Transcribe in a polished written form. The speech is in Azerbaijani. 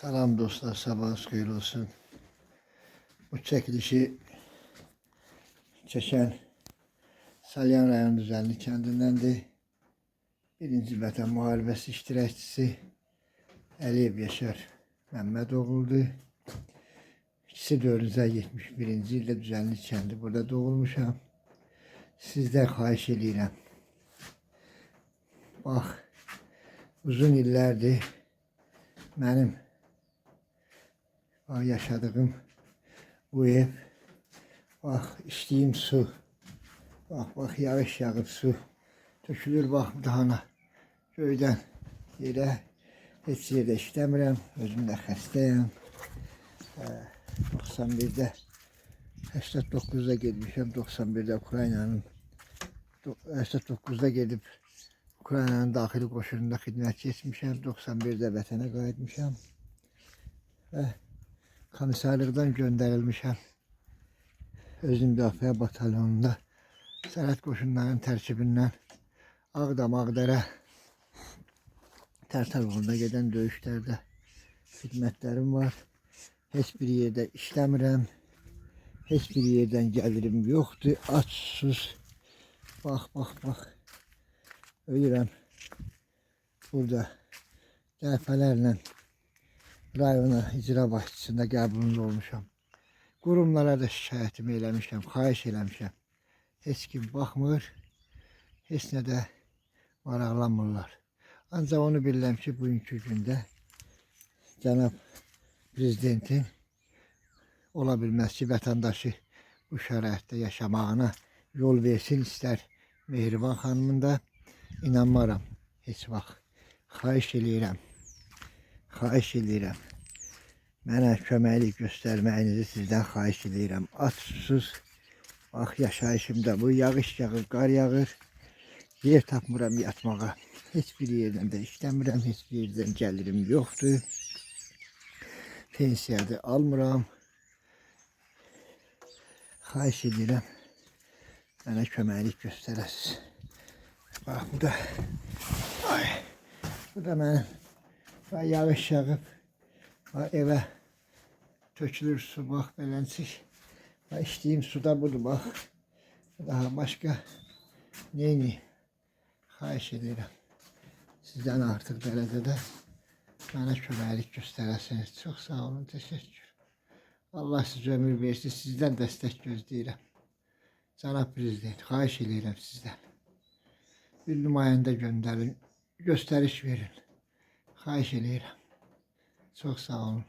Salam dostlar, sabahınız xeyir olsun. Bu çekilişi çeken Salyan rayon Düzenli kəndindən Birinci Vətən Müharibəsi iştirakçısı Əliyev Yaşar Məmmədoğlu'dur. İkisi 471-ci ildə Düzenli kəndi burada doğulmuşam. Sizdən xahiş edirəm. Bax, uzun illərdir mənim yaşadığım bu ev, bax, içdiyim su, bax, yağış yağıb su tökülür, bax, dahana, göydən yerə, heç yerdə işləmirəm, özüm də xəstəyəm. 91'də, 89'da gedmişəm, 91'də Ukraynanın, 89'da gedib Ukraynanın daxili qoşununda xidmət keçmişəm, 91'də vətənə qayıtmışam və komissarlıqdan göndərilmişəm. Özüm müdafiə batalyonunda sərhəd qoşunlarının tərkibindən Ağdam, Ağdərə, Tərtər uğrunda gedən döyüşlərdə xidmətlərim var. Heç bir yerdə işləmirəm. Heç bir yerdən gəlirim yoxdur. Aç, susuz. Bax. Ölürəm. Burada dəfələrlə rayona icra başçısında qəbulunda olmuşam. Qurumlara da şikayətimi eləmişəm, xahiş eləmişəm. Heç kim baxmır, heç nə də maraqlanmırlar. Ancaq onu bilirəm ki, bugünkü gündə cənab prezidentin ola bilməz ki, vətəndaşı bu şəraitdə yaşamağına yol versin, istər Mehriban xanımın da inanmaram heç vaxt. Xahiş eləyirəm. Mənə köməklik göstərməyinizi sizdən xahiş edirəm. Aç, susuz, bax, yaşayışımda bu yağış yağır, qar yağır. Yer tapmıram yatmağa. Heç bir yerdən də işləmirəm, heç bir yerdən gəlirim yoxdur. Pensiyadı almıram. Xahiş edirəm, mənə köməklik göstərəsiniz. Bax, bu da mənim. Bax, yağış yağıb. Bax, evə tökülür su, bax, beləncik. Bax, içdiyim suda budur, bax. Daha başqa neyini xahiş edirəm. Sizdən artıq dərəcədə mənə köməklik göstərəsiniz. Çox sağ olun, təşəkkür. Allah sizə ömür versin, sizdən dəstək gözləyirəm. Cənab prezident, xahiş edirəm sizdən. Bir nümayəndə göndərin, göstəriş verin. Xahiş edirəm. Çox sağ olun.